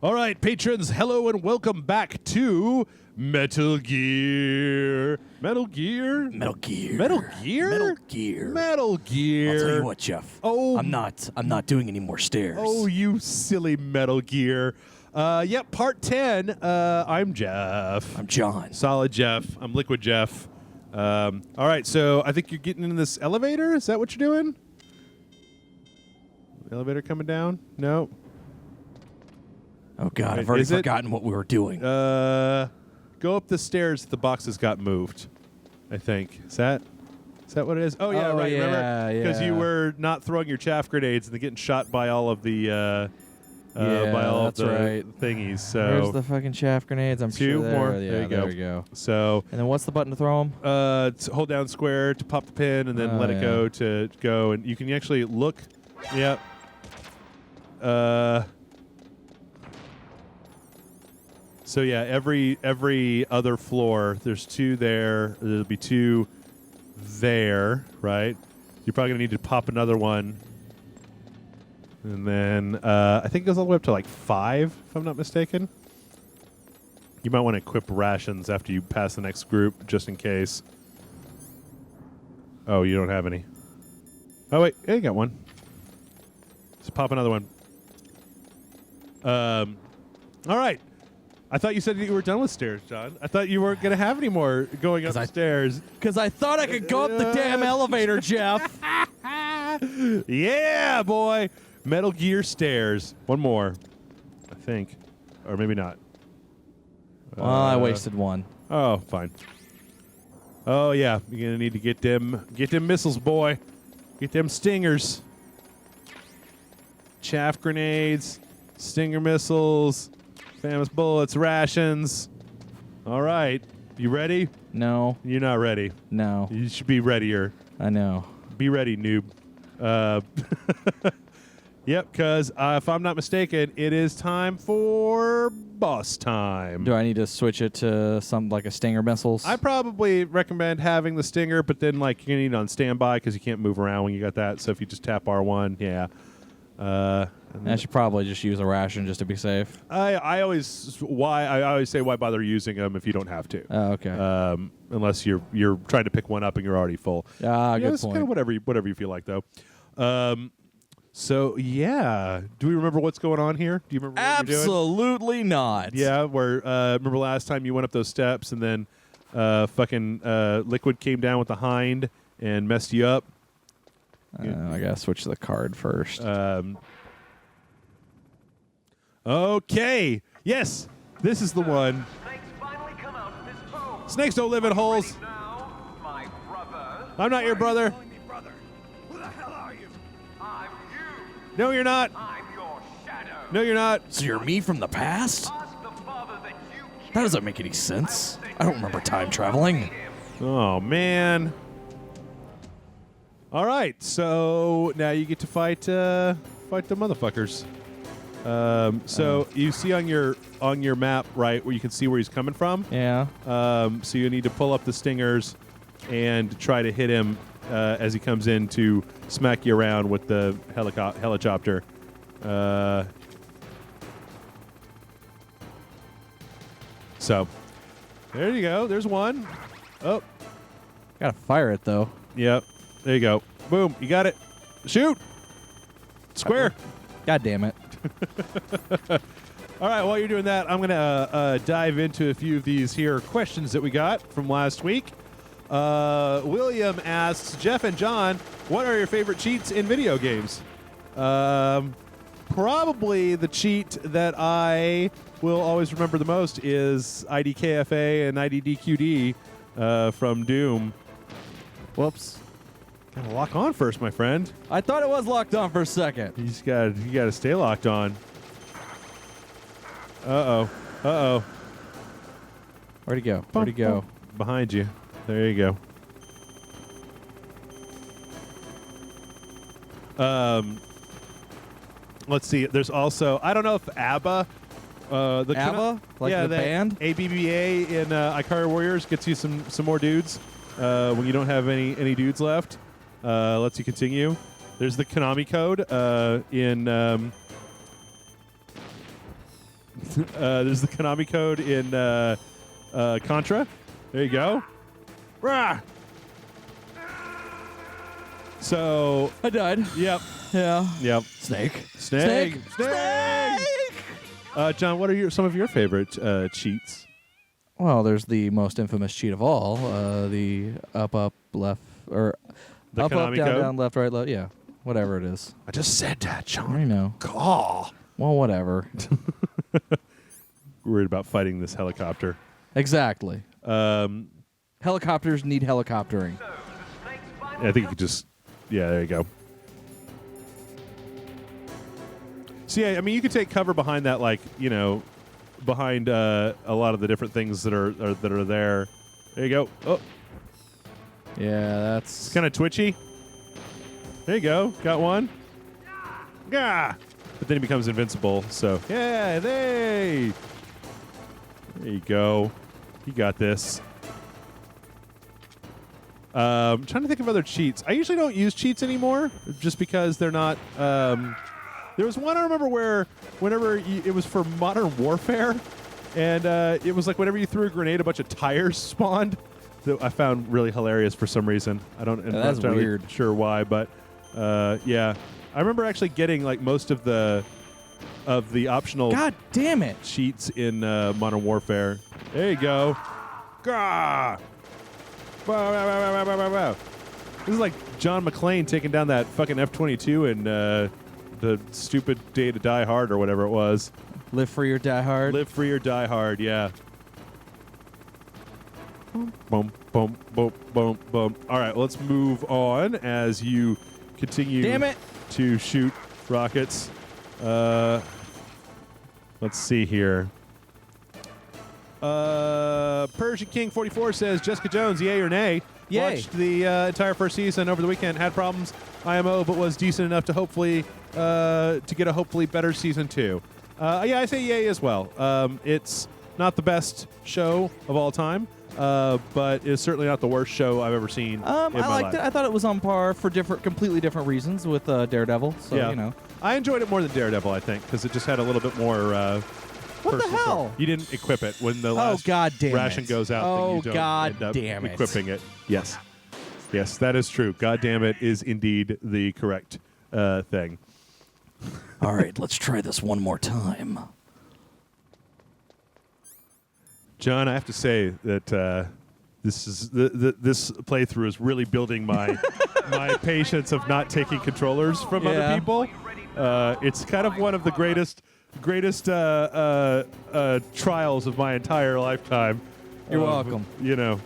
All right, patrons, hello and welcome back to Metal Gear. Metal Gear? Metal Gear. Metal Gear? Metal Gear. Metal Gear. I'll tell you what, Jeff. Oh. I'm not doing any more stairs. Oh, you silly Metal Gear. Yep, part 10. I'm Jeff. I'm John. Solid Jeff. I'm Liquid Jeff. All right, so I think you're getting in this elevator. Is that what you're doing? Elevator coming down? No. Oh God, Wait, I've already is it? forgotten what we were doing. Go up the stairs. The boxes got moved. I think. Is that what it is? Oh yeah, Oh, right. yeah, remember? Because you yeah. were not throwing your chaff grenades and getting shot by all of the Yeah, by all of that's the right. thingies. Where's So the fucking chaff grenades? I'm Two sure more. Yeah, There you go. there we go. so And then what's the button to throw them? hold down square to pop the pin and then Oh, let it yeah. go to go, and you can actually look. Yep. So yeah, every other floor, there's two there. There'll be two there, right? You're probably gonna need to pop another one, and then I think it goes all the way up to like 5, if I'm not mistaken. You might want to equip rations after you pass the next group, just in case. Oh, you don't have any. Oh wait, yeah, you got one. Just pop another one. All right. I thought you said you were done with stairs, John. I thought you weren't going to have any more going up the stairs. Because I thought I could go up the damn elevator, Jeff. Yeah, boy. Metal Gear stairs. One more, I think. Or maybe not. Well, I wasted one. Oh, fine. Oh, yeah. You're going to need to get them missiles, boy. Get them stingers. Chaff grenades, stinger missiles, famous bullets, rations. All right. You ready? No, You're not ready. no. You should be readier. I know. Be ready, noob. Yep, because if I'm not mistaken, it is time for boss time. Do I need to switch it to something like a Stinger missiles? I probably recommend having the stinger, but then like you're gonna need it on standby because you can't move around when you got that. So if you just tap R1, yeah. I should probably just use a ration just to be safe. I always say why bother using them if you don't have to. Oh, okay. Unless you're trying to pick one up and you're already full. Good it's kind point. of whatever you feel like though. So yeah, do we remember what's going on here? Do you remember what you're doing? Absolutely not. Yeah, where remember last time you went up those steps and then fucking Liquid came down with the hind and messed you up. I gotta switch the card first. Okay. Yes, this is the one. Snakes finally come out of this hole. Snakes don't live in holes. Now, my brother. I'm not your brother. Calling me brother. Who the hell are you? I'm you. No, you're not. I'm your shadow. No, you're not. So you're me from the past? Ask the father that you That doesn't make any sense. I don't remember time traveling. Oh man. All right, so now you get to fight the motherfuckers. So you see on your map, right, where you can see where he's coming from. Yeah. So you need to pull up the stingers and try to hit him as he comes in to smack you around with the helicopter. So there you go. There's one. Oh, Gotta fire it though. yep. There you go. Boom. You got it. Shoot. Square. God damn it. All right, while you're doing that, I'm going to dive into a few of these here questions that we got from last week. William asks, Jeff and John, what are your favorite cheats in video games? Probably the cheat that I will always remember the most is IDKFA and IDDQD from Doom. Whoops. Gotta lock on first, my friend. I thought it was locked on for a second. You gotta stay locked on. Uh-oh. Where'd he go? Where'd he go? Behind you. There you go. Let's see. There's also, I don't know if ABBA, ABBA? Like the band? ABBA in Ikari Warriors gets you some more dudes when you don't have any dudes left. Lets you continue. There's the Konami code in There's the Konami code in Contra. There you go. Rah! So, I died. yep. Yeah. Yep. Snake. Snake. Snake. John, what are some of your favorite cheats? Well, there's the most infamous cheat of all, the up, left, or The up, Konami down, code? down, left, right, left. Yeah, whatever it is. I just said that, I John. know. Caw. Well, whatever. Worried about fighting this helicopter. Exactly. Um, Helicopters need helicoptering. I think you could just, yeah, there you go. So yeah, I mean, you could take cover behind that, like, you know, behind a lot of the different things that are there. There you go. Oh, Yeah, that's it's kind of twitchy. There you go. Got one. Gah! But then he becomes invincible. So yeah, there you go. You got this. Trying to think of other cheats. I usually don't use cheats anymore, just because they're not. There was one I remember where it was for Modern Warfare, and it was like whenever you threw a grenade, a bunch of tires spawned. That I found really hilarious for some reason. I'm not that's entirely weird. sure why, but yeah, I remember actually getting like most of the optional God damn it! cheats in Modern Warfare. There you go. Gah! Wow, wow, wow, wow, wow, wow, wow. This is like John McClane taking down that fucking F-22 in the stupid Day to Die Hard or whatever it was. Live free or die hard. Live Free or Die Hard, yeah. Boom, boom, boom, boom, boom. All right, let's move on as you continue Damn it! to shoot rockets. Let's see here. Persian King 44 says Jessica Jones, yay or nay? Yay. Watched the entire first season over the weekend. Had problems, IMO, but was decent enough to hopefully to get a hopefully better season 2. Yeah, I say yay as well. It's not the best show of all time, but it's certainly not the worst show I've ever seen. I in my liked life. it. I thought it was on par for completely different reasons with Daredevil. So Yeah. you know. I enjoyed it more than Daredevil, I think, because it just had a little bit more. What the personal hell? story. You didn't equip it when the last God damn ration it. goes out. Oh, then you don't God end up damn it. equipping it. Yes, yes, that is true. God damn it is indeed the correct thing. All right, let's try this one more time. John, I have to say that this is this playthrough is really building my my patience of not taking controllers from other Yeah. people. It's kind of one of the greatest trials of my entire lifetime. You're welcome. You know,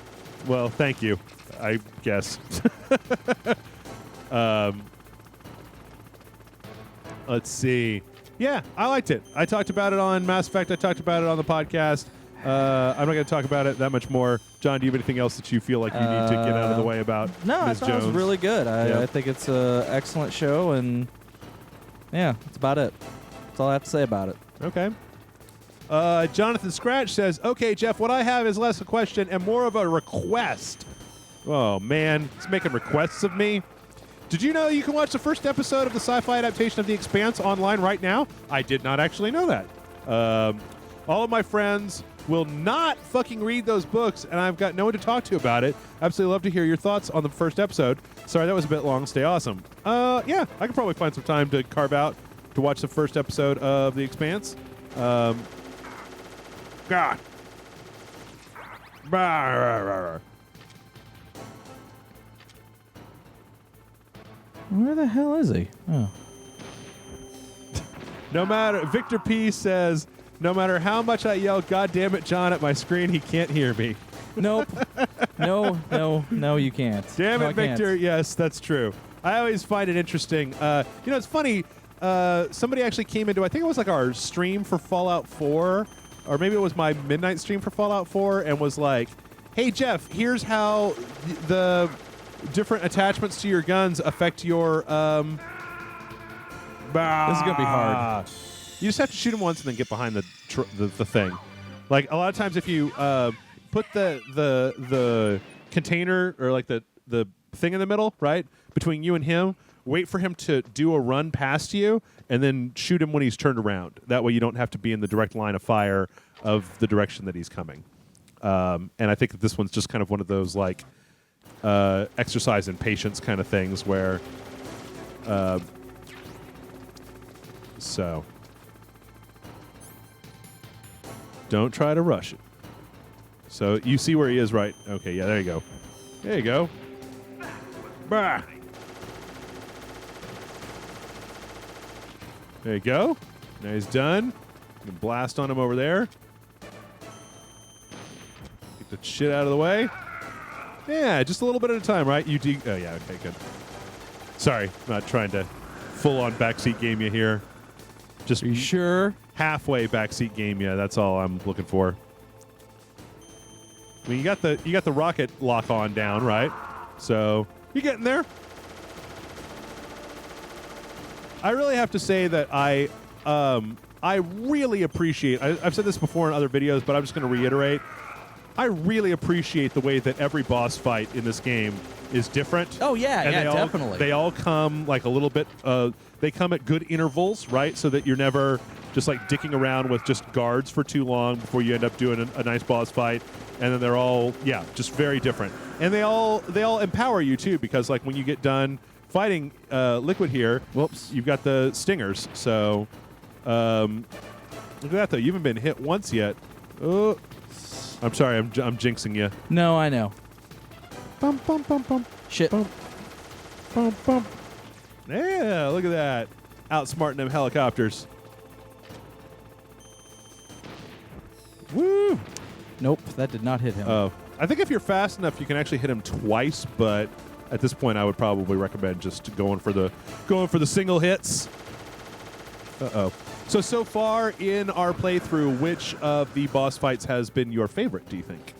well, thank you, I guess. Let's see. Yeah, I liked it. I talked about it on Mass Effect. I talked about it on the podcast. I'm not going to talk about it that much more. John, do you have anything else that you feel like you need to get out of the way about No, I Ms. thought Jones? it was really good. Yeah. I think it's an excellent show, and yeah, that's about it. That's all I have to say about it. Okay. Jonathan Scratch says, okay, Jeff, what I have is less a question and more of a request. Oh, man. He's making requests of me. Did you know you can watch the first episode of the sci-fi adaptation of The Expanse online right now? I did not actually know that. All of my friends will not fucking read those books, and I've got no one to talk to about it. Absolutely love to hear your thoughts on the first episode. Sorry, that was a bit long. Stay awesome. Yeah, I could probably find some time to carve out to watch the first episode of The Expanse. God. Where the hell is he? Oh. No matter, Victor P says, no matter how much I yell, God damn it, John, at my screen, he can't hear me. Nope. No, you can't. Damn No, it, I can't. Victor. Yes, that's true. I always find it interesting. It's funny. Somebody actually came into, I think it was like our stream for Fallout 4, or maybe it was my midnight stream for Fallout 4, and was like, hey, Jeff, here's how the different attachments to your guns affect your... This is going to be hard. You just have to shoot them once and then get behind the thing. Like, a lot of times if you put the container or like the thing in the middle, right? between you and him. Wait for him to do a run past you, and then shoot him when he's turned around. That way you don't have to be in the direct line of fire of the direction that he's coming. And I think that this one's just kind of one of those like exercise in patience kind of things where so don't try to rush it. So you see where he is, right? Okay, yeah, there you go. There you go. Bah. There you go. Now he's done. You can blast on him over there. Get the shit out of the way. Yeah, just a little bit at a time, right? Oh, yeah, okay, good. Sorry, not trying to full-on backseat game you here. Just Are you sure? halfway backseat game you. That's all I'm looking for. I mean, you got the rocket lock on down, right? So you getting there. I really have to say that I really appreciate. I've said this before in other videos, but I'm just going to reiterate. I really appreciate the way that every boss fight in this game is different. Oh yeah, And yeah, they definitely. They all come like a little bit. They come at good intervals, right? So that you're never just like dicking around with just guards for too long before you end up doing a nice boss fight. And then they're all, yeah, just very different. And they all empower you too, because like when you get done fighting Liquid here, Whoops. you've got the stingers. So look at that though. You haven't been hit once yet. Oh, I'm sorry. I'm jinxing you. No, I know. Bum bum bum bum. Shit. Bum bum bum. Yeah, look at that. Outsmarting them helicopters. Woo! Nope, that did not hit him. Oh, I think if you're fast enough, you can actually hit him twice. But at this point, I would probably recommend just going for the single hits. So far in our playthrough, which of the boss fights has been your favorite? Do you think?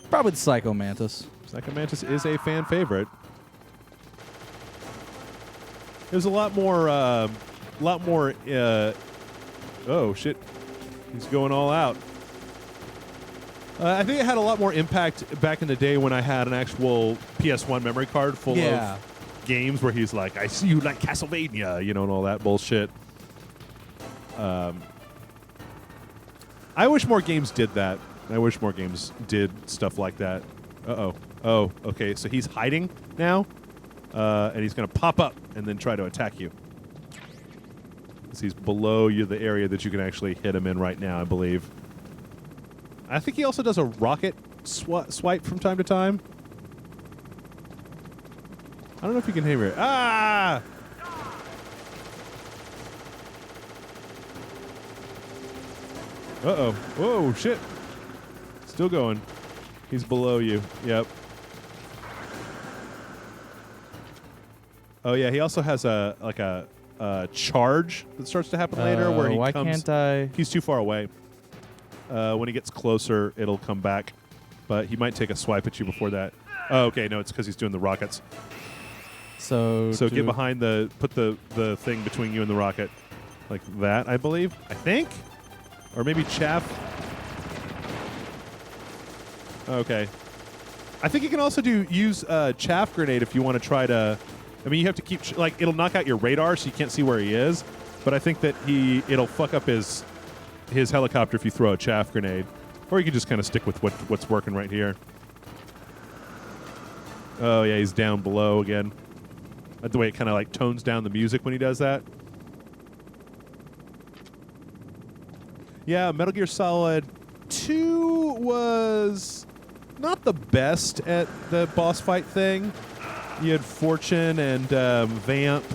Probably the Psycho Mantis. Psycho Mantis is a fan favorite. There's a lot more. Oh shit! He's going all out. I think it had a lot more impact back in the day when I had an actual PS1 memory card full Yeah. of games where he's like, "I see you like Castlevania," you know, and all that bullshit. I wish more games did that. I wish more games did stuff like that. Uh-oh. Oh, okay. So he's hiding now, and he's going to pop up and then try to attack you. 'Cause he's below you, the area that you can actually hit him in right now, I believe. I think he also does a rocket swipe from time to time. I don't know if you can hear it. Ah! Uh-oh. Whoa, shit. Still going. He's below you. Yep. Oh, yeah. He also has a charge that starts to happen later where he why comes... can't I? He's too far away. When he gets closer, it'll come back. But he might take a swipe at you before that. Oh, okay. No, it's because he's doing the rockets. So Get behind put the thing between you and the rocket. Like that, I believe. I think? Or maybe chaff. Okay. I think you can also use chaff grenade if you want to try to... I mean, you have to keep... it'll knock out your radar so you can't see where he is. But I think that it'll fuck up his helicopter if you throw a chaff grenade. Or you can just kind of stick with what's working right here. Oh, yeah, he's down below again. That's the way it kind of like tones down the music when he does that. Yeah, Metal Gear Solid 2 was not the best at the boss fight thing. You had Fortune and Vamp.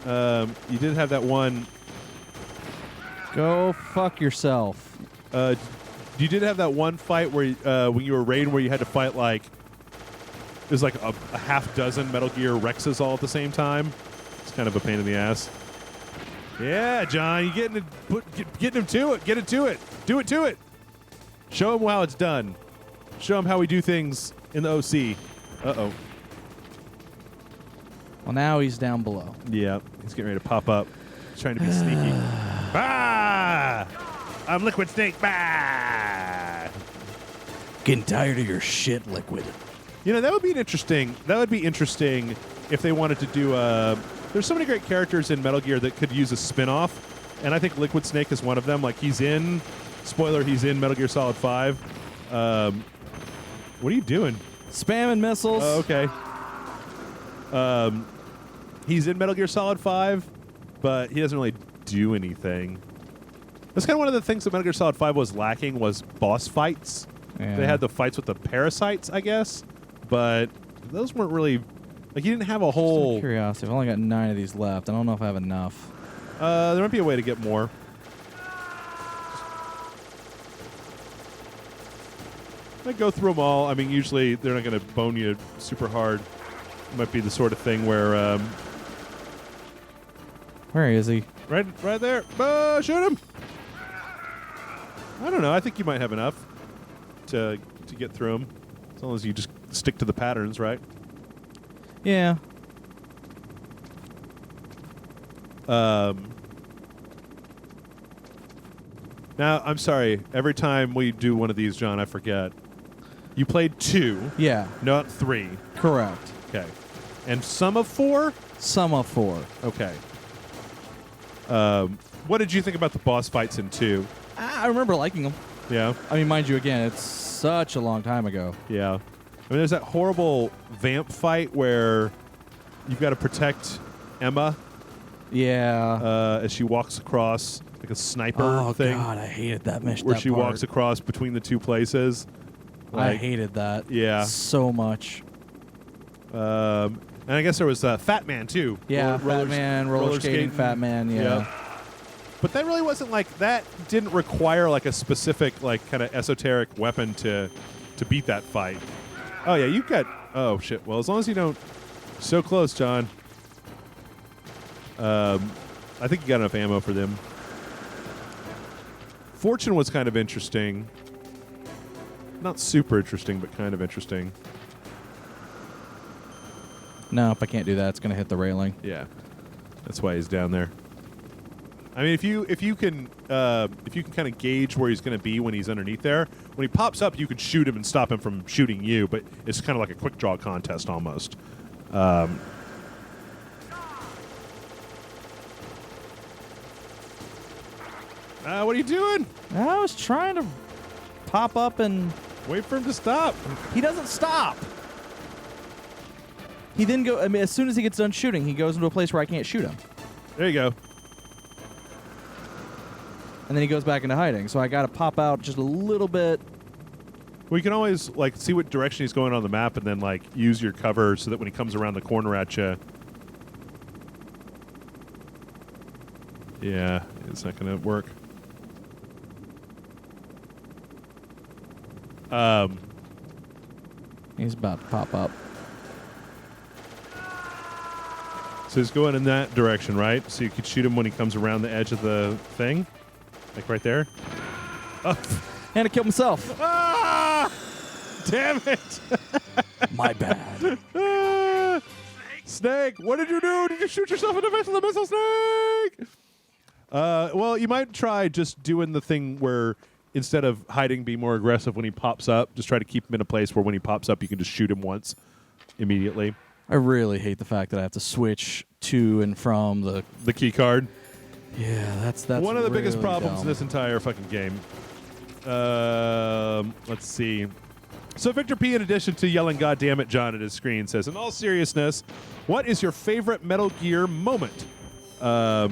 You did have that one. Go fuck yourself. You did have that one fight where when you were raiding where you had to fight like there's like a half dozen Metal Gear Rexes all at the same time. It's kind of a pain in the ass. Yeah, John, you getting him to it. Get it to it. Do it to it. Show him how it's done. Show him how we do things in the OC. Uh-oh. Well, now he's down below. Yeah, he's getting ready to pop up. He's trying to be sneaky. Ah! I'm Liquid Snake. Bah! Getting tired of your shit, Liquid. You know, that would be interesting if they wanted to do there's so many great characters in Metal Gear that could use a spin-off, and I think Liquid Snake is one of them. Like, he's in Metal Gear Solid 5. What are you doing? Spamming missiles. Oh, okay. He's in Metal Gear Solid 5, but he doesn't really do anything. That's kind of one of the things that Metal Gear Solid 5 was lacking was boss fights. Yeah. They had the fights with the parasites, I guess, but those weren't really... Like, you didn't have a Just out whole... of curiosity, I've only got 9 of these left. I don't know if I have enough. There might be a way to get more. I go through them all. I mean, usually they're not going to bone you super hard. It might be the sort of thing where... Where is he? right there. Shoot him! I don't know. I think you might have enough to get through them. As long as you just stick to the patterns, right? Yeah. Now, I'm sorry. Every time we do one of these, John, I forget. You played 2, Yeah. not 3. Correct. Okay. And some of 4? Some of 4. Okay. What did you think about the boss fights in 2? I remember liking them. Yeah? I mean, mind you, again, it's such a long time ago. Yeah. I mean, there's that horrible vamp fight where you've got to protect Emma Yeah. as she walks across like a sniper thing. God, I hated that mission. Where she walks across between the two places. I Like, hated that. Yeah. So much. And I guess there was Fat Man too. Yeah, Fat Man, roller skating, Fat Man, yeah. Yep. But that really wasn't like that. Didn't require like a specific like kind of esoteric weapon to beat that fight. Oh yeah, you've got. Oh shit. Well, as long as you don't. So close, John. I think you got enough ammo for them. Fortune was kind of interesting. Not super interesting, but kind of interesting. No, if I can't do that, it's going to hit the railing. Yeah, that's why he's down there. I mean, if you can kind of gauge where he's going to be when he's underneath there, when he pops up, you can shoot him and stop him from shooting you. But it's kind of like a quick draw contest almost. What are you doing? I was trying to pop up and Wait for him to stop. he doesn't stop. He then go. I mean, as soon as he gets done shooting, he goes into a place where I can't shoot him, There you go. and then he goes back into hiding. So I got to pop out just a little bit. Well, you can always like see what direction he's going on the map, and then like use your cover so that when he comes around the corner at you. Yeah, it's not going to work. He's about to pop up. So he's going in that direction, right? So you could shoot him when he comes around the edge of the thing, like right there. Oh. And to kill himself. Ah! Damn it! My bad. Ah! Snake, what did you do? Did you shoot yourself in the face with a missile, Snake? Well, you might try just doing the thing where instead of hiding, be more aggressive when he pops up. Just try to keep him in a place where when he pops up, you can just shoot him once immediately. I really hate the fact that I have to switch to and from the key card. Yeah, that's one of the biggest really problems dumb. in this entire fucking game. Let's see. So Victor P, in addition to yelling "God damn it, John" at his screen, says, "In all seriousness, what is your favorite Metal Gear moment?" For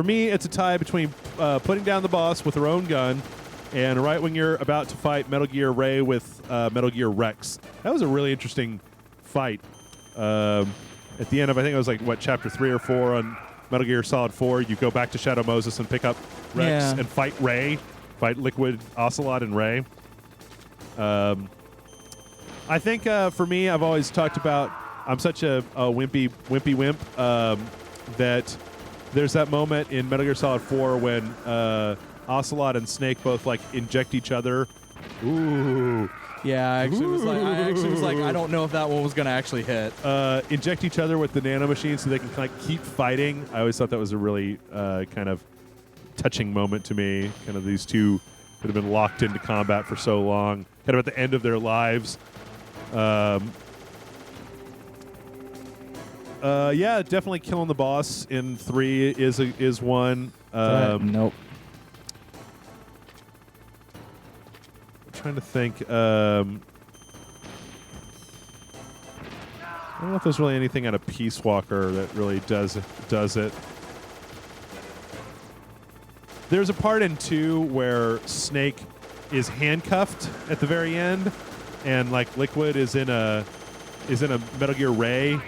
me, it's a tie between putting down the boss with her own gun and right when you're about to fight Metal Gear Ray with Metal Gear Rex. That was a really interesting fight. At the end of, I think it was like, what, Chapter 3 or 4 on Metal Gear Solid 4, you go back to Shadow Moses and pick up Rex Yeah. and fight Ray, fight Liquid Ocelot and Ray. I think for me, I've always talked about I'm such a wimpy wimp that there's that moment in Metal Gear Solid 4 when Ocelot and Snake both like inject each other. Ooh. Yeah, I actually was like, I don't know if that one was gonna actually hit. Inject each other with the nano machine so they can like keep fighting. I always thought that was a really kind of touching moment to me. Kind of these two that have been locked into combat for so long, kind of at the end of their lives, Yeah, definitely killing the boss in 3 is one. Nope. I'm trying to think. I don't know if there's really anything out of Peace Walker that really does it. There's a part in 2 where Snake is handcuffed at the very end, and like Liquid is in a Metal Gear Ray,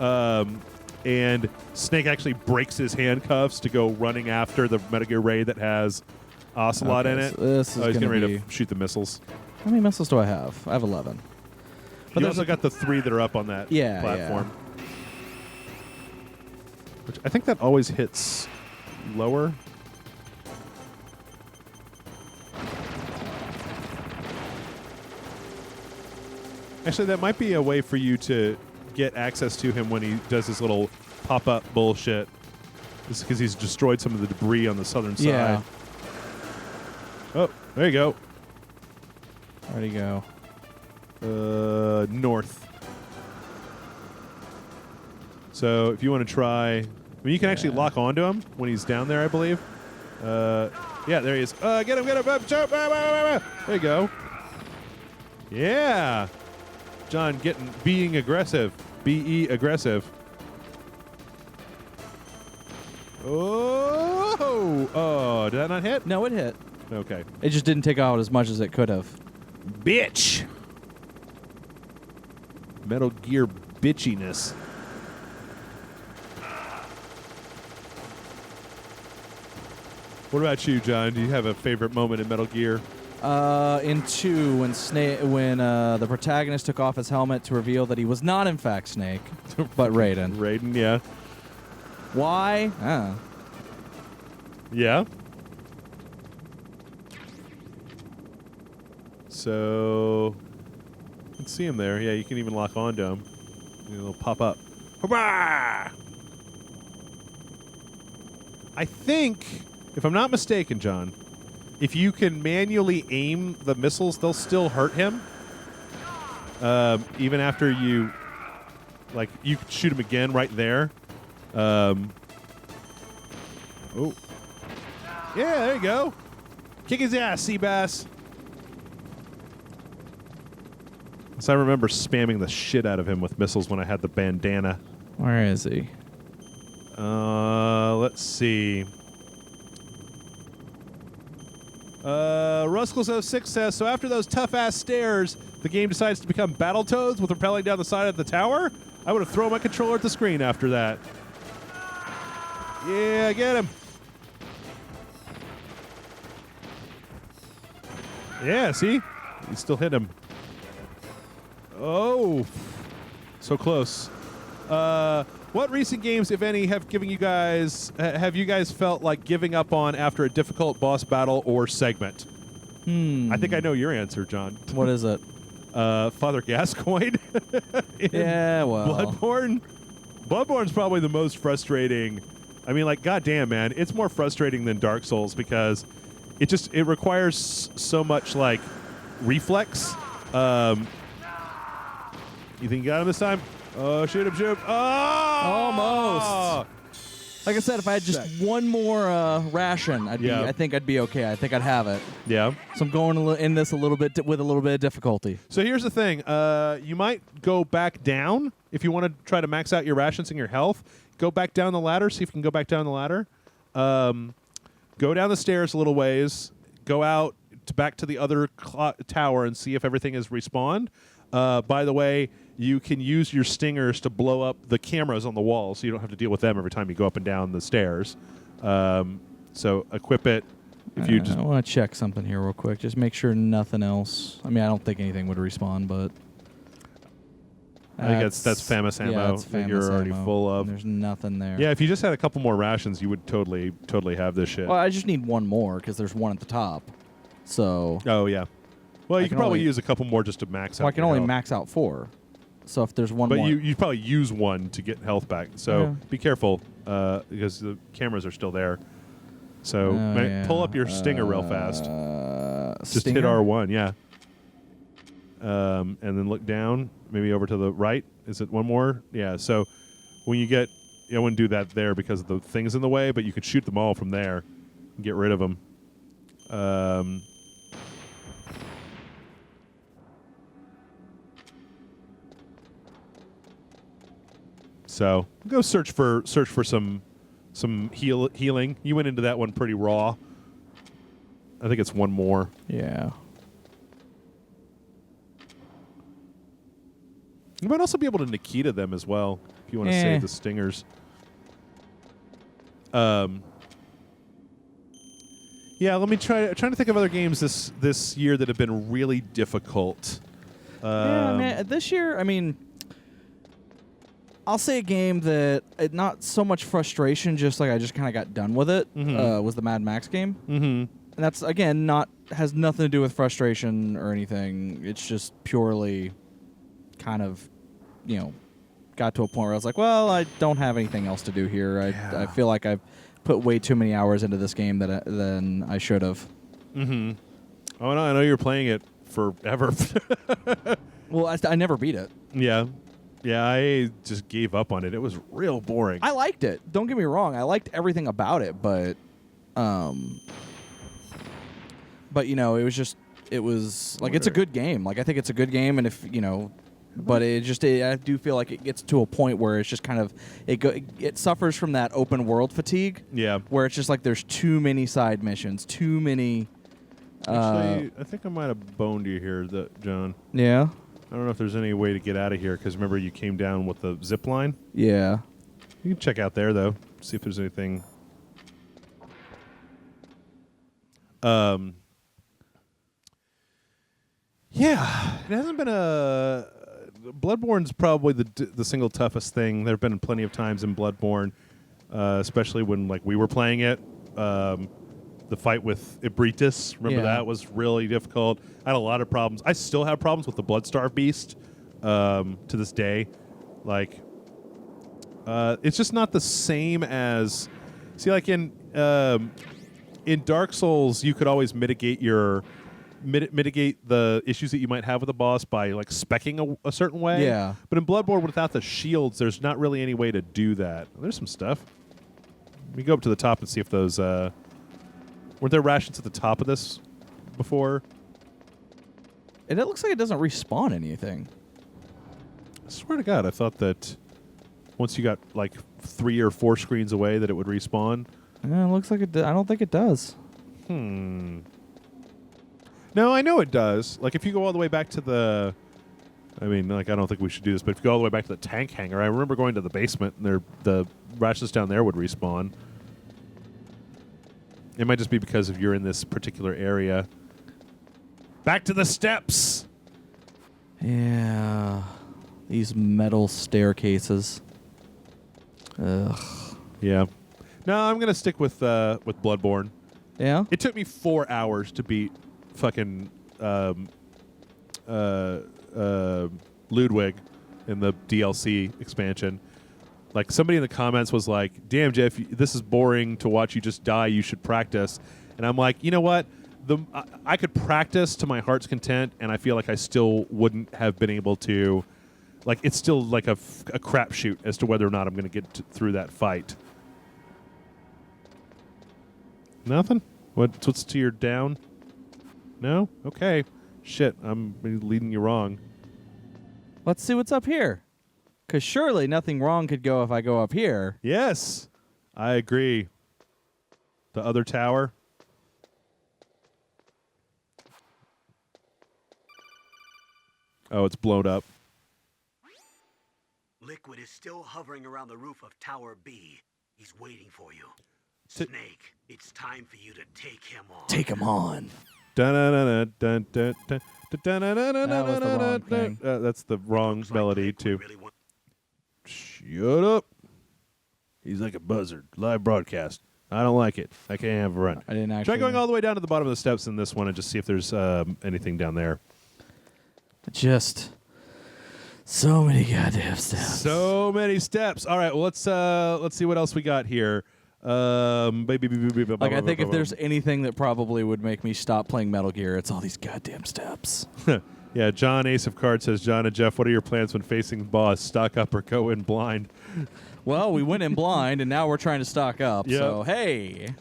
and Snake actually breaks his handcuffs to go running after the Metal Gear Ray that has Ocelot in it. So this is He's getting gonna ready be. to shoot the missiles. How many missiles do I have? I have 11. But you there's also got the 3 that are up on that Yeah, platform. Which I think that always hits lower. Actually, that might be a way for you to get access to him when he does his little pop-up bullshit. This is because he's destroyed some of the debris on the southern side. Yeah. Oh, there you go. Where'd he go? North. So if you want to try, I mean, you can actually lock onto him when he's down there, I believe. Yeah, there he is. Get him, jump, there you go. Yeah. John being aggressive. B-E aggressive. Oh, did that not hit? No, it hit. Okay. It just didn't take out as much as it could have. Bitch. Metal Gear bitchiness. What about you, John? Do you have a favorite moment in Metal Gear? In 2, when the protagonist took off his helmet to reveal that he was not in fact Snake, but Raiden. Raiden, yeah. Why? Yeah. So, let's see him there. Yeah, you can even lock onto him. He'll pop up. Hurrah! I think, if I'm not mistaken, John, if you can manually aim the missiles, they'll still hurt him. Even after you could shoot him again right there. Oh. Yeah, there you go. Kick his ass, Seabass. So I remember spamming the shit out of him with missiles when I had the bandana. Where is he? Let's see. Ruscles06 says, so after those tough-ass stairs, the game decides to become Battletoads with rappelling down the side of the tower? I would have thrown my controller at the screen after that. Yeah, get him. Yeah, see? You still hit him. Oh, so close. What recent games, if any, have you guys felt like giving up on after a difficult boss battle or segment? I think I know your answer, John. What is it? Father Gascoigne. Yeah, well. Bloodborne. Bloodborne's probably the most frustrating. I mean, like, goddamn, man, it's more frustrating than Dark Souls because it requires so much like reflex. You think you got him this time? Oh, shoot him, shoot him. Oh! Almost. Like I said, if I had just one more ration, I think I'd be okay. I think I'd have it. Yeah. So I'm going in this a little bit with a little bit of difficulty. So here's the thing. You might go back down if you want to try to max out your rations and your health. Go back down the ladder. See if you can go back down the ladder. Go down the stairs a little ways. Go out back to the other tower and see if everything is respawned. By the way, you can use your stingers to blow up the cameras on the wall, so you don't have to deal with them every time you go up and down the stairs. So equip it. If you just I want to check something here real quick. Just make sure nothing else. I mean, I don't think anything would respawn, but I think that's famous ammo yeah, it's that famous you're already ammo. full of. There's nothing there. Yeah, if you just had a couple more rations, you would totally have this shit. Well, I just need one more because there's one at the top. So Oh yeah. Well, you I could can probably only- use a couple more just to max out. well, I can your only health. max out 4. So if there's one But more, you probably use one to get health back. So Yeah. be careful because the cameras are still there. So pull up your stinger real fast. Just hit Stinger? R1, yeah. and then look down, maybe over to the right. Is it one more? Yeah. So when you get, I wouldn't do that there because of the things in the way, but you could shoot them all from there and get rid of them. So go search for some healing. You went into that one pretty raw. I think it's one more. Yeah. You might also be able to Nikita them as well if you want to save the stingers. Yeah, let me trying to think of other games this year that have been really difficult. Yeah, man, this year, I mean, I'll say a game that not so much frustration, just like I just kind of got done with it. Was the Mad Max game, and that's again has nothing to do with frustration or anything. It's just purely kind of, got to a point where I was like, well, I don't have anything else to do here. I feel like I've put way too many hours into this game than I should have. Mm-hmm. Oh no, I know you're playing it forever. Well, I never beat it. Yeah. Yeah, I just gave up on it. It was real boring. I liked it. Don't get me wrong. I liked everything about it, but it was like it's a good game. Like I think it's a good game, and if but I do feel like it gets to a point where it's just kind of it suffers from that open world fatigue. Yeah, where it's just like there's too many side missions, too many. Actually, I think I might have boned you here, John. Yeah. I don't know if there's any way to get out of here because remember you came down with the zip line. Yeah. You can check out there though, see if there's anything. Yeah, it hasn't been Bloodborne's probably the single toughest thing. There have been plenty of times in Bloodborne, especially when like we were playing it. The fight with Ibritis, remember that was really difficult. I had a lot of problems. I still have problems with the Bloodstarved Beast to this day. Like, it's just not the same as. See, like in Dark Souls, you could always mitigate the issues that you might have with a boss by like speccing a certain way. Yeah. But in Bloodborne, without the shields, there's not really any way to do that. There's some stuff. We go up to the top and see if those. Weren't there rations at the top of this before? And it looks like it doesn't respawn anything. I swear to God, I thought that once you got like 3 or 4 screens away that it would respawn. Yeah, it looks like it. I don't think it does. No, I know it does. Like if you go all the way back to the... I mean, like I don't think we should do this, but if you go all the way back to the tank hangar, I remember going to the basement and the rations down there would respawn. It might just be because of you're in this particular area. Back to the steps. Yeah, these metal staircases. Ugh. Yeah. No, I'm gonna stick with Bloodborne. Yeah. It took me 4 hours to beat fucking Ludwig in the DLC expansion. Like somebody in the comments was like, "Damn, Jeff, this is boring to watch you just die. You should practice." And I'm like, you know what? I could practice to my heart's content, and I feel like I still wouldn't have been able to. Like it's still like a crapshoot as to whether or not I'm going to get through that fight. Nothing. What's to your down? No. Okay. Shit, I'm leading you wrong. Let's see what's up here. Because surely nothing wrong could go if I go up here. Yes, I agree. The other tower. Oh, it's blown up. Liquid is still hovering around the roof of Tower B. He's waiting for you. Snake, it's time for you to take him on. Take him on. That's the wrong melody too. Shut up. He's like a buzzard. Live broadcast. I don't like it. I can't have a run. I didn't actually. Try going all the way down to the bottom of the steps in this one and just see if there's anything down there. Just so many goddamn steps. So many steps. All right. Well, let's see what else we got here. Like I think if there's anything that probably would make me stop playing Metal Gear, it's all these goddamn steps. Yeah, John Ace of Cards says, John and Jeff, what are your plans when facing boss? Stock up or go in blind? Well, we went in blind, and now we're trying to stock up. Yep. So, hey.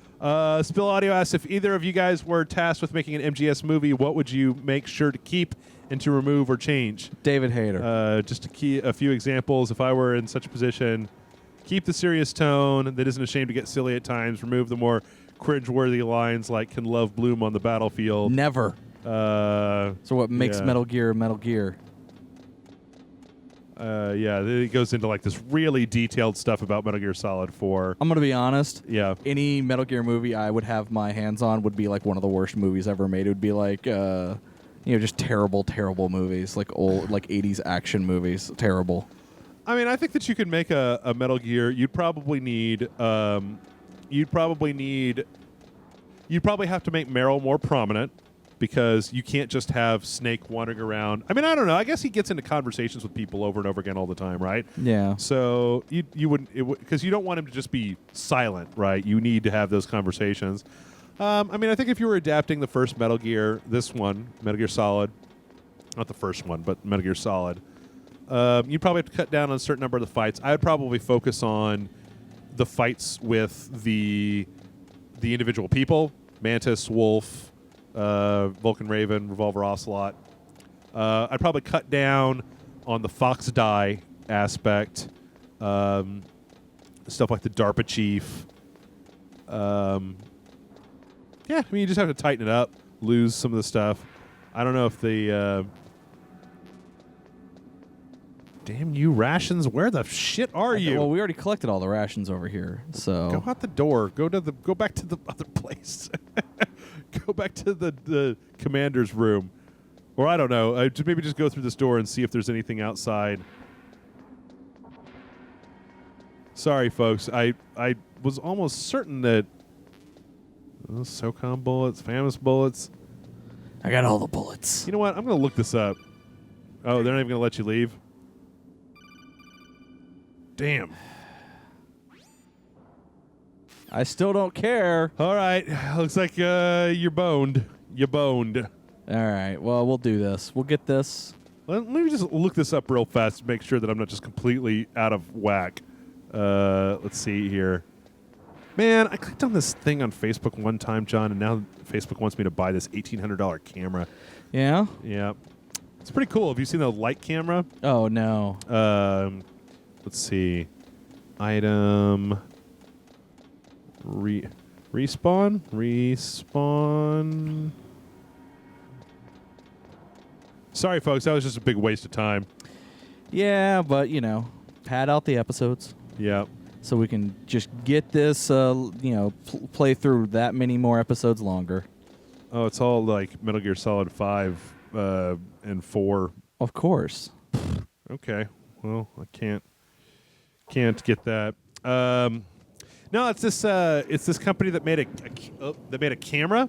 Spill Audio asks, if either of you guys were tasked with making an MGS movie, what would you make sure to keep and to remove or change? David Hayter. Just to key a few examples, if I were in such a position, keep the serious tone that isn't ashamed to get silly at times, remove the more cringeworthy lines like can love bloom on the battlefield. Never. So what makes yeah. Metal Gear Metal Gear? Yeah, it goes into like this really detailed stuff about Metal Gear Solid 4. I'm going to be honest. Yeah. Any Metal Gear movie I would have my hands on would be like one of the worst movies ever made. It would be like, just terrible, terrible movies, like old, like 80s action movies. Terrible. I mean, I think that you could make a Metal Gear. You'd probably have to make Meryl more prominent, because you can't just have Snake wandering around. I mean, I don't know. I guess he gets into conversations with people over and over again all the time, right? Yeah. So you wouldn't, because you don't want him to just be silent, right? You need to have those conversations. I mean, I think if you were adapting the first Metal Gear, this one, Metal Gear Solid, not the first one, but Metal Gear Solid, you'd probably have to cut down on a certain number of the fights. I would probably focus on the fights with the individual people, Mantis, Wolf, Vulcan Raven, Revolver Ocelot. I'd probably cut down on the Fox Die aspect, stuff like the DARPA chief. Yeah, I mean, you just have to tighten it up, lose some of the stuff. I don't know if the... Damn you, rations! Where the shit are you? Well, we already collected all the rations over here, so Go out the door. Go back to the other place. Go back to the commander's room, or I don't know. Maybe just go through this door and see if there's anything outside. Sorry, folks. I was almost certain that SOCOM bullets, FAMAS bullets. I got all the bullets. You know what? I'm gonna look this up. Oh, they're not even gonna let you leave. Damn. I still don't care. All right. Looks like you're boned. You boned. All right. Well, we'll do this. We'll get this. Let me just look this up real fast to make sure that I'm not just completely out of whack. Let's see here. Man, I clicked on this thing on Facebook one time, John, and now Facebook wants me to buy this $1,800 camera. Yeah? Yeah. It's pretty cool. Have you seen the light camera? Oh, no. Let's see. Item. Respawn? Respawn. Sorry, folks. That was just a big waste of time. Yeah, but, pad out the episodes. Yeah. So we can just get this, play through that many more episodes longer. Oh, it's all like Metal Gear Solid 5 and 4. Of course. Okay. Well, I can't get that. No, it's this company that made a camera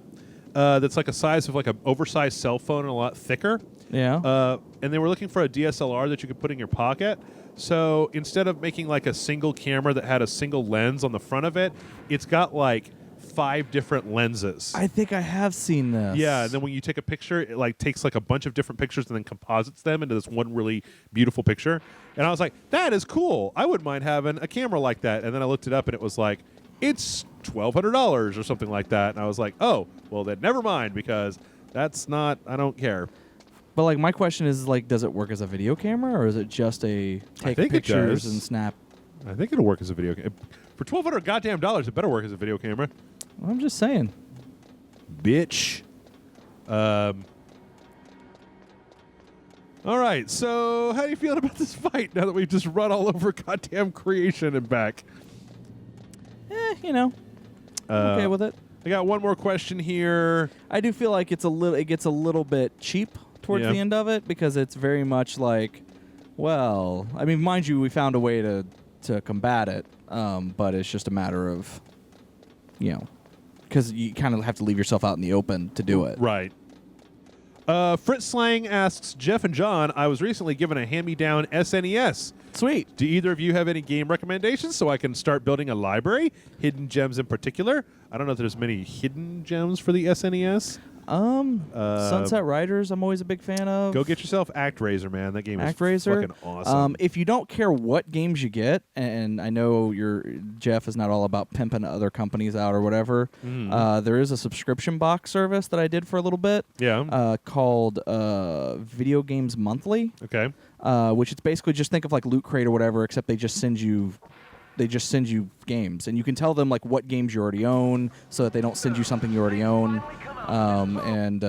that's like a size of like an oversized cell phone and a lot thicker. Yeah. And they were looking for a DSLR that you could put in your pocket. So instead of making like a single camera that had a single lens on the front of it, it's got like 5 different lenses. I think I have seen this. Yeah, and then when you take a picture, it like takes like a bunch of different pictures and then composites them into this one really beautiful picture. And I was like, that is cool. I wouldn't mind having a camera like that. And then I looked it up and it was like, it's $1,200 or something like that. And I was like, oh, well then never mind, because that's not, I don't care. But like my question is like, does it work as a video camera or is it just a take pictures and snap? I think it'll work as a video camera. For $1,200 goddamn dollars, it better work as a video camera. I'm just saying. Bitch. All right, so how do you feel about this fight now that we've just run all over goddamn creation and back? I'm okay with it. I got one more question here. I do feel like it gets a little bit cheap towards the end of it because it's very much like, well, I mean, mind you, we found a way to combat it, but it's just a matter of, because you kind of have to leave yourself out in the open to do it. Right. Fritz Slang asks, Jeff and John, I was recently given a hand-me-down SNES. Sweet. Do either of you have any game recommendations so I can start building a library? Hidden gems in particular. I don't know if there's many hidden gems for the SNES. Sunset Riders, I'm always a big fan of. Go get yourself ActRaiser, man. That game is ActRaiser. fucking awesome. If you don't care what games you get, and I know Jeff is not all about pimping other companies out or whatever, there is a subscription box service that I did for a little bit. Yeah. Called Video Games Monthly. Okay. Which it's basically just think of like Loot Crate or whatever, except they just send you games, and you can tell them like what games you already own, so that they don't send you something you already own, and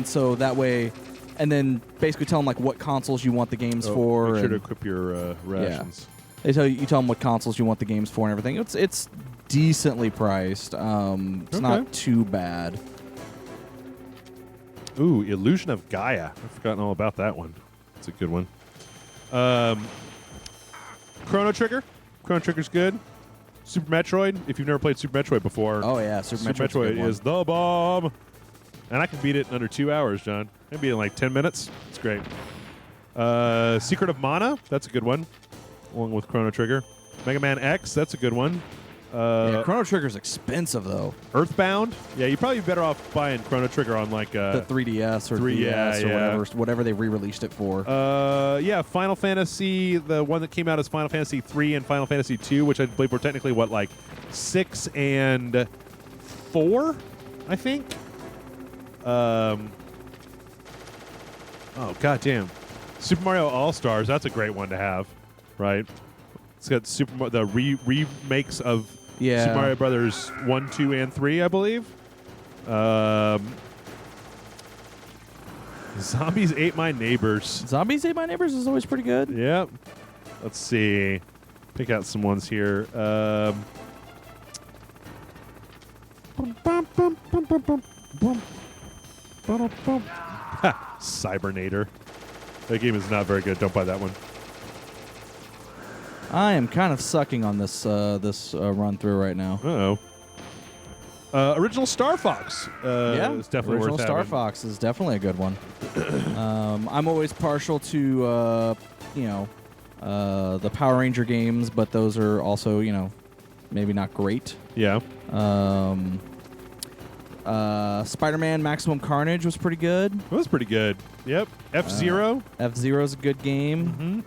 so that way, and then basically tell them like what consoles you want the games for. Make sure to and equip your rations. they tell them what consoles you want the games for and everything. It's decently priced. It's not too bad. Ooh, Illusion of Gaia. I've forgotten all about that one. It's a good one. Chrono Trigger. Chrono Trigger's good. Super Metroid. If you've never played Super Metroid before. Oh yeah, Super Metroid is the bomb. And I can beat it in under 2 hours, John. I can beat it in like 10 minutes. It's great. Secret of Mana. That's a good one. Along with Chrono Trigger. Mega Man X. That's a good one. Chrono Trigger's expensive though. Earthbound. Yeah, you'd probably be better off buying Chrono Trigger on like the 3DS or DS or whatever they re-released it for. Yeah, Final Fantasy, the one that came out as Final Fantasy 3 and Final Fantasy 2, which I believe were technically like 6 and 4, I think. Oh goddamn, Super Mario All Stars. That's a great one to have, right? It's got the remakes of Super Mario Brothers 1, 2, and 3, I believe. Zombies Ate My Neighbors. Zombies Ate My Neighbors is always pretty good. Yep. Let's see. Pick out some ones here. Cybernator. That game is not very good. Don't buy that one. I am kind of sucking on this run through right now. Uh-oh. Original Star Fox. It's definitely Original worth Star having. Fox is definitely a good one. I'm always partial to the Power Ranger games, but those are also maybe not great. Yeah. Spider-Man Maximum Carnage was pretty good. It was pretty good. Yep. F-Zero. F-Zero's a good game. Mm-hmm.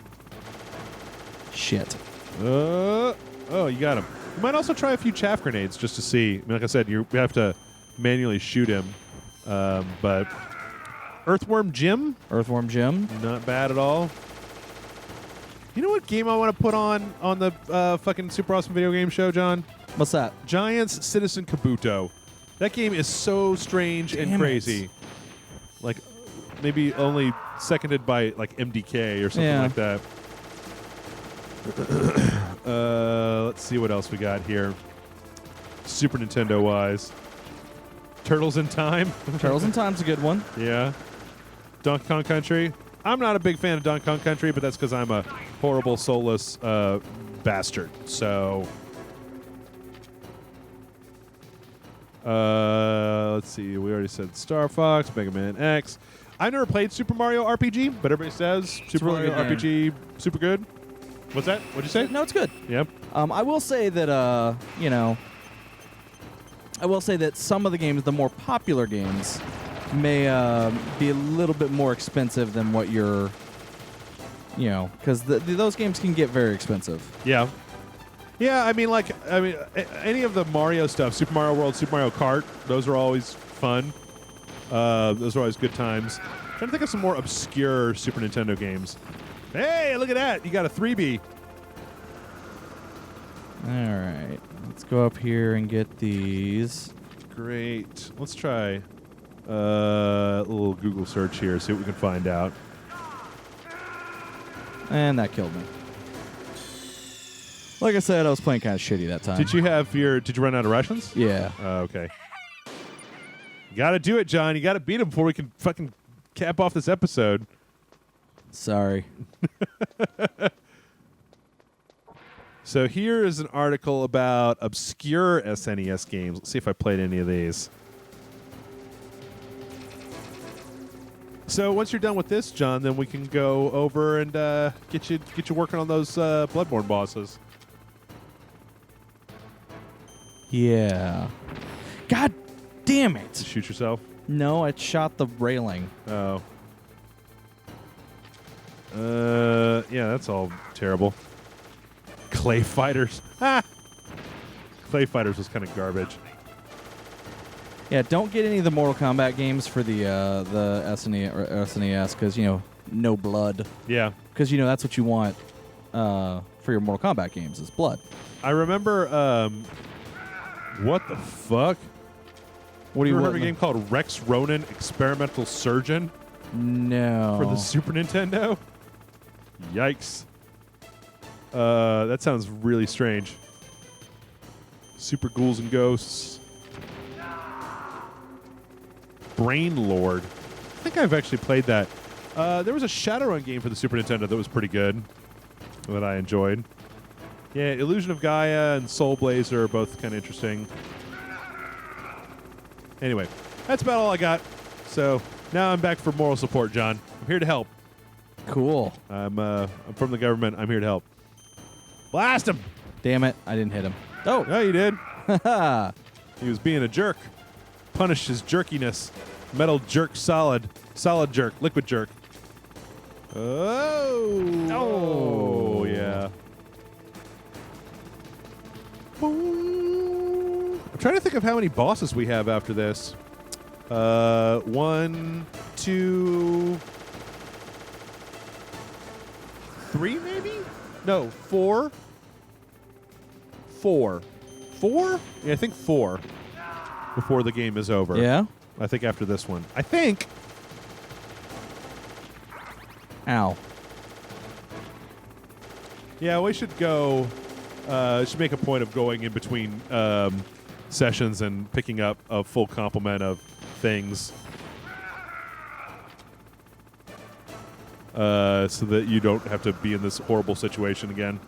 Shit. Oh, you got him. You might also try a few chaff grenades just to see. I mean, like I said, you have to manually shoot him. But Earthworm Jim? Earthworm Jim? Not bad at all. You know what game I want to put on the fucking Super Awesome Video Game Show, John? What's that? Giants Citizen Kabuto. That game is so strange and crazy. Like, maybe only seconded by, like, MDK or something like that. Let's see what else we got here. Super Nintendo wise. Turtles in Time. Turtles in Time's a good one. Yeah. Donkey Kong Country. I'm not a big fan of Donkey Kong Country, but that's because I'm a horrible, soulless bastard. So, let's see. We already said Star Fox, Mega Man X. I never played Super Mario RPG, but everybody says Super really Mario good RPG super good. What's that? What'd you say? No, it's good. Yep. I will say that I will say that some of the games, the more popular games, may be a little bit more expensive than what you're, because those games can get very expensive. Yeah. Yeah, I mean, any of the Mario stuff, Super Mario World, Super Mario Kart, those are always fun. Those are always good times. Trying to think of some more obscure Super Nintendo games. Hey, look at that. You got a 3B. All right. Let's go up here and get these. Great. Let's try a little Google search here, see what we can find out. And that killed me. Like I said, I was playing kind of shitty that time. Did you run out of rations? Yeah. Okay. You got to do it, John. You got to beat him before we can fucking cap off this episode. Sorry. So here is an article about obscure SNES games. Let's see if I played any of these. So once you're done with this, John, then we can go over and get you working on those Bloodborne bosses. Yeah. God damn To it. shoot yourself? No, I shot the railing. Oh. Yeah, that's all terrible. Clay Fighters. Ah! Clay Fighters was kind of garbage. Yeah, don't get any of the Mortal Kombat games for the SNES because, no blood. Yeah. Because, that's what you want for your Mortal Kombat games is blood. I remember, what the fuck? What do you Ever heard want? of a game called Rex Ronan Experimental Surgeon No. for the Super Nintendo? Yikes. That sounds really strange. Super Ghouls and Ghosts. Brain Lord. I think I've actually played that. There was a Shadowrun game for the Super Nintendo that was pretty good that I enjoyed. Yeah, Illusion of Gaia and Soul Blazer are both kind of interesting. Anyway, that's about all I got. So now I'm back for moral support, John. I'm here to help. Cool. I'm from the government. I'm here to help. Blast him! Damn it. I didn't hit him. Oh. No, you did. He was being a jerk. Punished his jerkiness. Metal jerk solid. Solid jerk. Liquid jerk. Oh. Oh, yeah. I'm trying to think of how many bosses we have after this. 1, 2, 3 maybe? No, 4. 4. 4? Yeah, I think 4 before the game is over. Yeah? I think after this one. I think. Ow. Yeah, we should go. Should make a point of going in between sessions and picking up a full complement of things, so that you don't have to be in this horrible situation again.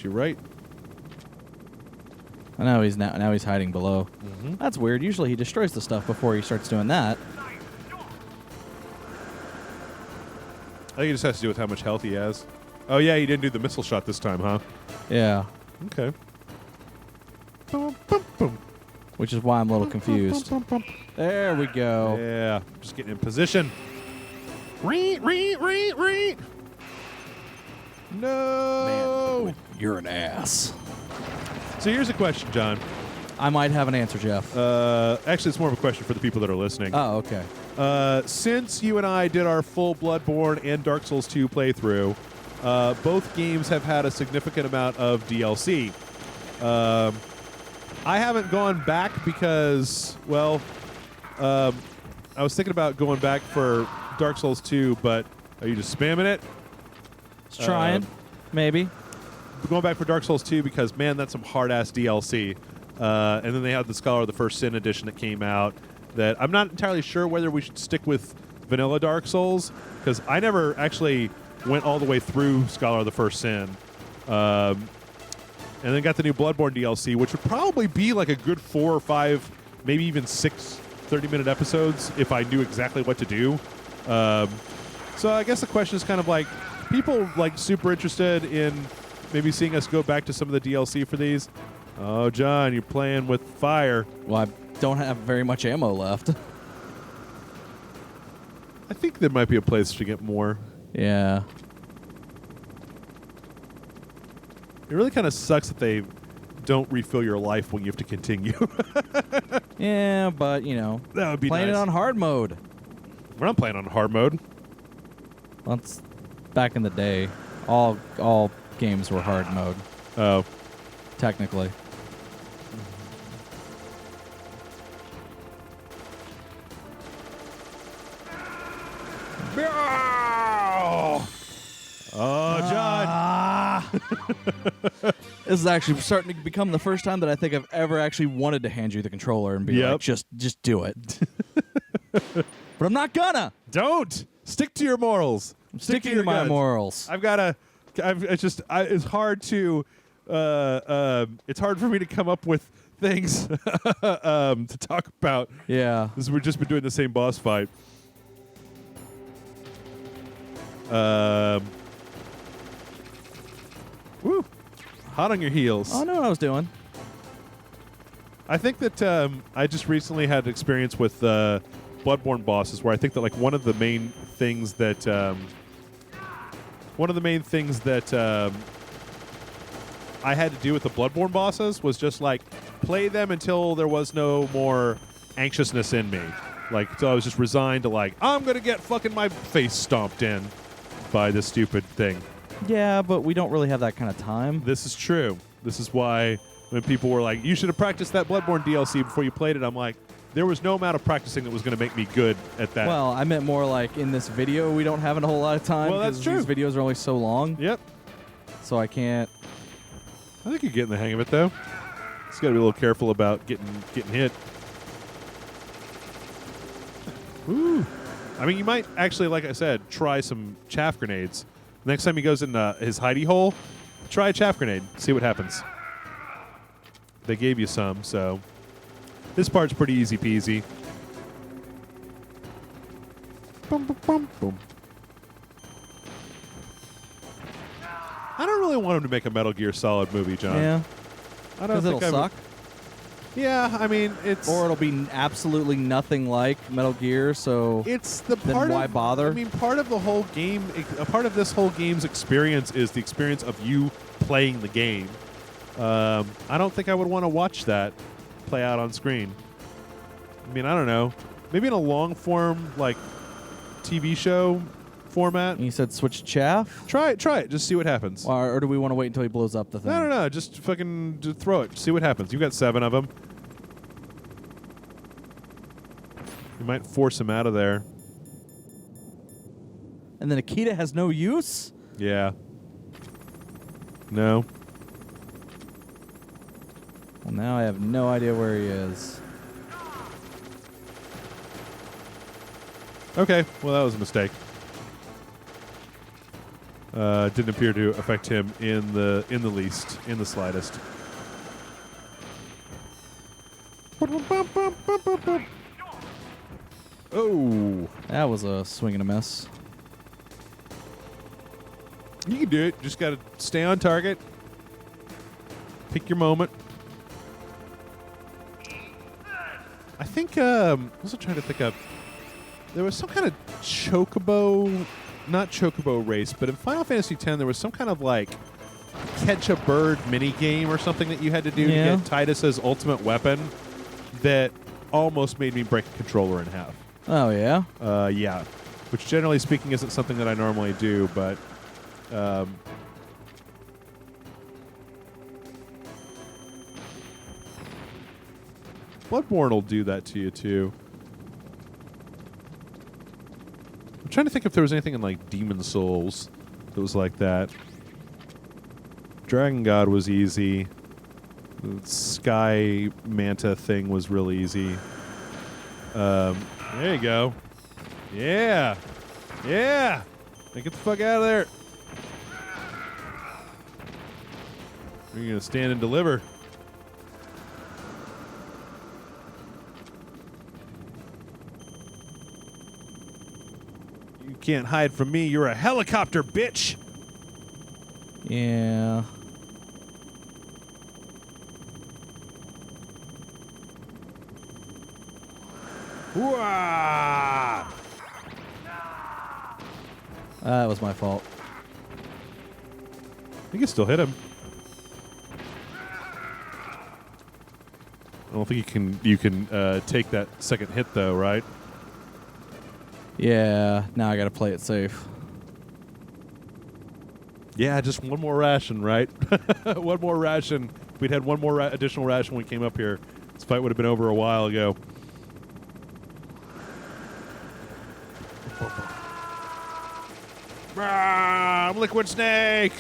You're right. I know now he's hiding below. That's weird. Usually he destroys the stuff before he starts doing that. I think it just has to do with how much health he has. Oh yeah, he didn't do the missile shot this time, huh? Yeah. Okay. Which is why I'm a little confused. There we go. Yeah, just getting in position. No. Man, you're an ass. So here's a question, John. I might have an answer, Jeff. Actually, it's more of a question for the people that are listening. Oh, okay. Since you and I did our full Bloodborne and Dark Souls 2 playthrough, both games have had a significant amount of DLC. I haven't gone back because, well, I was thinking about going back for Dark Souls 2, but are you just spamming it? Just trying. Maybe. Going back for Dark Souls 2 because, man, that's some hard-ass DLC. And then they had the Scholar of the First Sin edition that came out that I'm not entirely sure whether we should stick with vanilla Dark Souls because I never actually went all the way through Scholar of the First Sin. And then got the new Bloodborne DLC, which would probably be like a good 4 or 5, maybe even 6 30-minute episodes if I knew exactly what to do. So I guess the question is kind of like, people like super interested in maybe seeing us go back to some of the DLC for these. Oh, John, you're playing with fire. Well, I don't have very much ammo left. I think there might be a place to get more. Yeah. It really kind of sucks that they don't refill your life when you have to continue. Yeah, but, That would be playing nice. it on hard mode. We're not playing on hard mode. Once back in the day, all games were hard mode, Oh. technically. Oh, John. This is actually starting to become the first time that I think I've ever actually wanted to hand you the controller and be Yep. like, just do it. But I'm not gonna. Don't. Stick to your morals. I'm Stick sticking to my guns. morals. It's hard to, it's hard for me to come up with things to talk about. Yeah. Because we've just been doing the same boss fight. Woo! Hot on your heels. Oh, I know what I was doing. I think that I just recently had experience with Bloodborne bosses where I think that like one of the main things that I had to do with the Bloodborne bosses was just like play them until there was no more anxiousness in me. Like, so I was just resigned to like, I'm going to get fucking my face stomped in by this stupid thing. Yeah, but we don't really have that kind of time. This is true. This is why when people were like, you should have practiced that Bloodborne DLC before you played it, I'm like, there was no amount of practicing that was going to make me good at that. Well, I meant more like in this video, we don't have a whole lot of time. Well, that's 'cause true. These videos are only so long. Yep. So I can't. I think you're getting the hang of it, though. Just got to be a little careful about getting hit. Ooh. I mean, you might actually, like I said, try some chaff grenades. Next time he goes in his hidey hole, try a chaff grenade. See what happens. They gave you some, so this part's pretty easy peasy. Boom, boom, boom, boom. I don't really want him to make a Metal Gear Solid movie, John. Yeah. I don't Because think it'll I suck. Yeah, I mean, it's Or it'll be absolutely nothing like Metal Gear, so it's the then part why of, bother? I mean, part of the whole game, a part of this whole game's experience is the experience of you playing the game. I don't think I would want to watch that play out on screen. I mean, I don't know. Maybe in a long form like TV show format. you said switch chaff? Try it. Just see what happens. Or do we want to wait until he blows up the thing? No. Just fucking throw it. See what happens. You've got 7 of them. You might force him out of there. And then Akita has no use? Yeah. No. Well, now I have no idea where he is. Okay. Well, that was a mistake. Didn't appear to affect him in the least, in the slightest. Oh, That was a swing and a miss. you can do it. Just got to stay on target. Pick your moment. I think I was also trying to think of. There was some kind of chocobo, not chocobo race, but in Final Fantasy X there was some kind of like catch a bird mini game or something that you had to do Yeah. to get Tidus's ultimate weapon that almost made me break a controller in half. Oh, yeah? Yeah, which generally speaking isn't something that I normally do, but Bloodborne will do that to you too. I'm trying to think if there was anything in like Demon Souls that was like that. Dragon God was easy. The Sky Manta thing was really easy. There you go. Yeah. Yeah. Now get the fuck out of there. You're going to stand and deliver. You can't hide from me. You're a helicopter, bitch. Yeah. Wah! That was my fault. You can still hit him. I don't think you can take that second hit though, right? Yeah, now I gotta play it safe. Yeah, just one more ration, right? One more ration. If we'd had one more additional ration when we came up here, this fight would have been over a while ago. I'm Liquid Snake.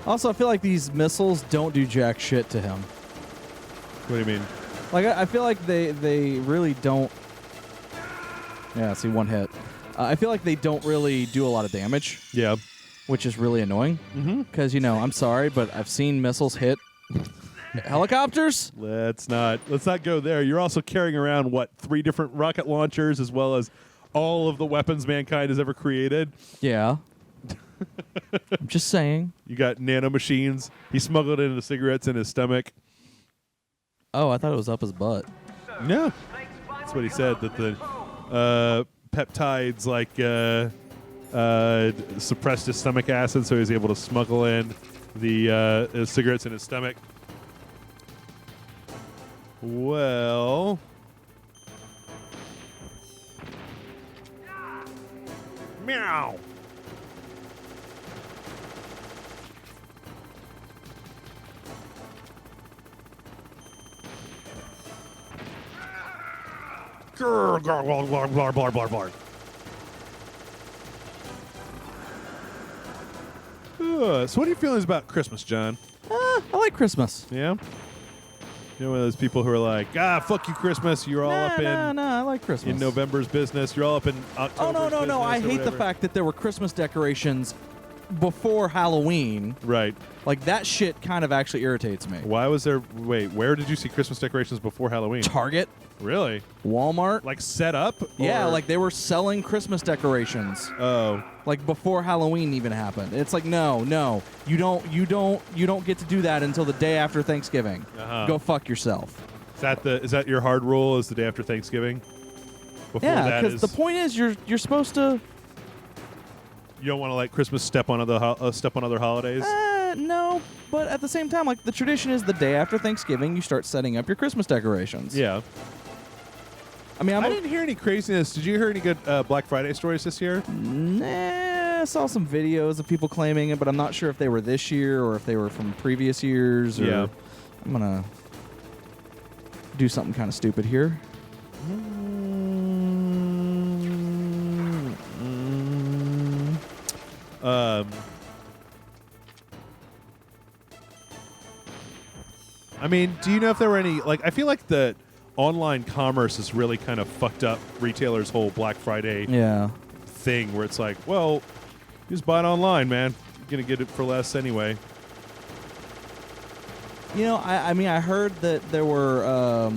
Also, I feel like these missiles don't do jack shit to him. What do you mean? Like, I feel like they really don't... Yeah, see, one hit. I feel like they don't really do a lot of damage, Yeah. which is really annoying. Because, you know, I'm sorry, but I've seen missiles hit helicopters. Let's not go there. You're also carrying around what, 3 different rocket launchers as well as all of the weapons mankind has ever created. Yeah. I'm just saying. You got nano machines. He smuggled in the cigarettes in his stomach. Oh, I thought it was up his butt. No, that's what he said. That the peptides suppressed his stomach acid, so he was able to smuggle in the cigarettes in his stomach. Well, meow. Grr, grr, blar, blar, blar, blar, blar, blar. So what are your feelings about Christmas, John? I like Christmas. Yeah? You're one of those people who are like, fuck you, Christmas. You're all up in I like Christmas. in November's business. You're all up in October's Oh, no. I business or hate the whatever. fact that there were Christmas decorations before Halloween. Right. Like, that shit kind of actually irritates me. Why was there... Wait, where did you see Christmas decorations before Halloween? Target, Really? Walmart. Like set up? Yeah, Or- like they were selling Christmas decorations Oh. like before Halloween even happened. It's like no, you don't get to do that until the day after Thanksgiving. Uh-huh. Go fuck yourself. Is that your hard rule? Is the day after Thanksgiving? Before Yeah, that because the point is you're supposed to. You don't want to let Christmas step on other holidays. No, but at the same time, like the tradition is the day after Thanksgiving, you start setting up your Christmas decorations. Yeah. I mean, I didn't hear any craziness. Did you hear any good Black Friday stories this year? Nah, I saw some videos of people claiming it, but I'm not sure if they were this year or if they were from previous years. Or Yeah. I'm gonna do something kind of stupid here. I mean, do you know if there were any, like, I feel like the online commerce has really kind of fucked up retailers' whole Black Friday Yeah. thing where it's like, well, you just buy it online, man. You're going to get it for less anyway. You know, I mean, I heard that there were,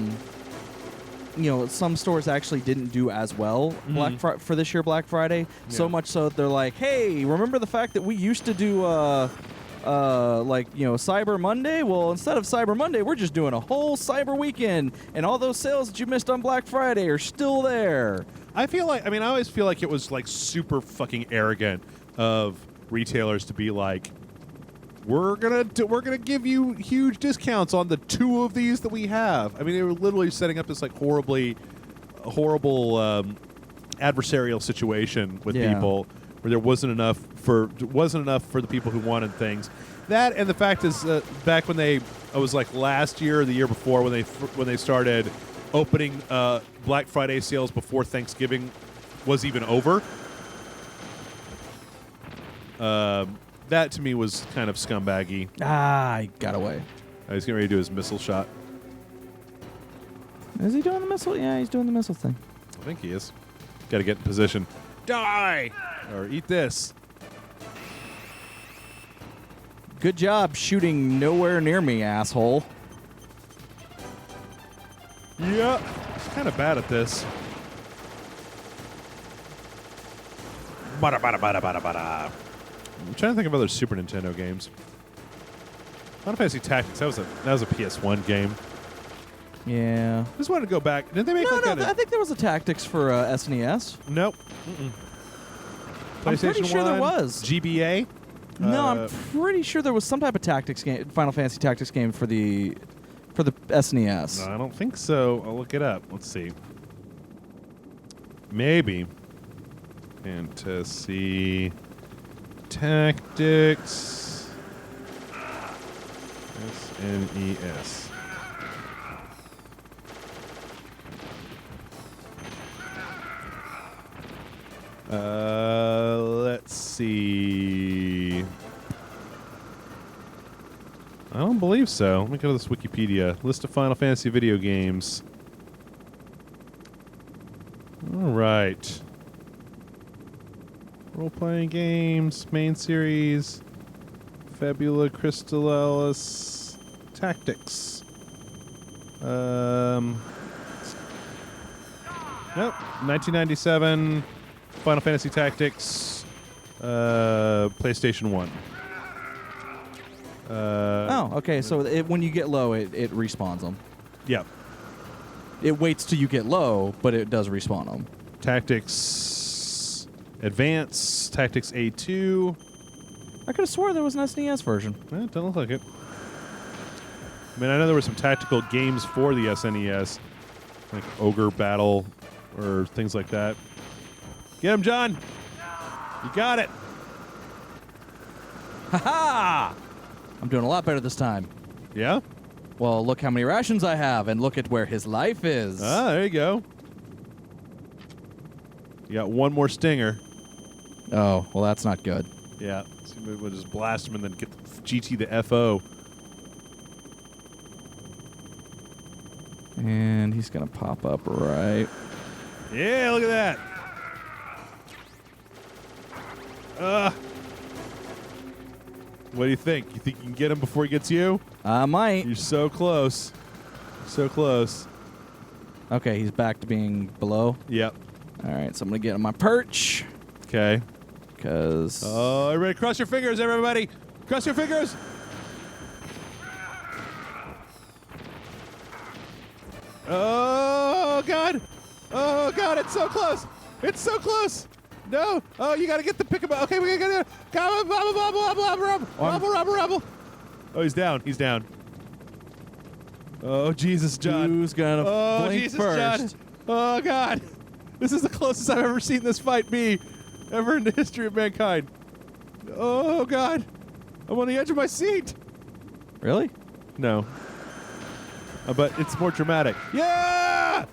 some stores actually didn't do as well for this year Black Friday. So Yeah. much so that they're like, hey, remember the fact that we used to do, Cyber Monday? Well, instead of Cyber Monday, we're just doing a whole Cyber Weekend, and all those sales that you missed on Black Friday are still there. I always feel like it was like super fucking arrogant of retailers to be like, we're gonna give you huge discounts on the 2 of these that we have. I mean, they were literally setting up this like horrible adversarial situation with Yeah. people where there wasn't enough for the people who wanted things. That and the fact is, back when it was like last year or the year before when they started opening Black Friday sales before Thanksgiving was even over. That to me was kind of scumbaggy. I got away. I was getting ready to do his missile shot. Is he doing the missile? Yeah, he's doing the missile thing. I think he is. Got to get in position. Die! Or eat this. Good job shooting nowhere near me, asshole. Yeah. He's kind of bad at this. Bada, bada, bada, bada, bada. I'm trying to think of other Super Nintendo games. Final Fantasy Tactics, that was a PS1 game. Yeah. I just wanted to go back. Didn't they make No, like I think there was a tactics for SNES. Nope. I'm pretty PlayStation sure there 1, was. GBA. No, I'm pretty sure there was some type of tactics game, Final Fantasy Tactics game for the SNES. No, I don't think so. I'll look it up. Let's see. Maybe. Fantasy Tactics. SNES. Let's see. I don't believe so. Let me go to this Wikipedia. List of Final Fantasy video games. All right. Role-playing games, main series, Fabula Crystallis, Tactics. Nope. 1997, Final Fantasy Tactics. PlayStation 1. Oh, okay. So when you get low, it respawns them. Yeah. It waits till you get low, but it does respawn them. Tactics Advance, Tactics A2. I could have swore there was an SNES version. Don't look like it. I mean, I know there were some tactical games for the SNES, like Ogre Battle or things like that. Get him, John! You got it! Ha-ha! I'm doing a lot better this time. Yeah? Well, look how many rations I have, and look at where his life is. Ah, there you go. You got one more stinger. Oh, well, that's not good. Yeah. So we'll just blast him and then get the GT the FO. And he's going to pop up right. Yeah, look at that. What do you think? You think you can get him before he gets you? I might. You're so close. So close. Okay, he's back to being below. Yep. All right, so I'm going to get on my perch. Okay. Because... Oh, everybody cross your fingers, everybody. Cross your fingers. Oh, God. Oh, God, it's so close. It's so close. No. Oh, you got to get the pick him up. Okay, we got to go. Rubble. Oh, he's down. He's down. Oh, Jesus, John. Who's going to blink Jesus, first? John. Oh, God. This is the closest I've ever seen this fight be ever in the history of mankind. Oh, God. I'm on the edge of my seat. Really? No. But it's more dramatic. Yeah!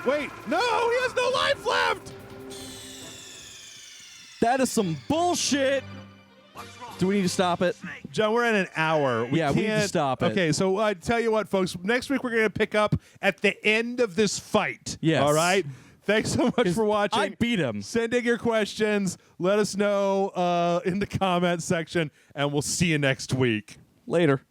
Wait, no, he has no life left! That is some bullshit. Do we need to stop it? John, we're at an hour. We need to stop it. Okay, so I tell you what, folks. Next week we're going to pick up at the end of this fight. Yes. All right? Thanks so much for watching. I beat him. Send in your questions. Let us know in the comment section, and we'll see you next week. Later.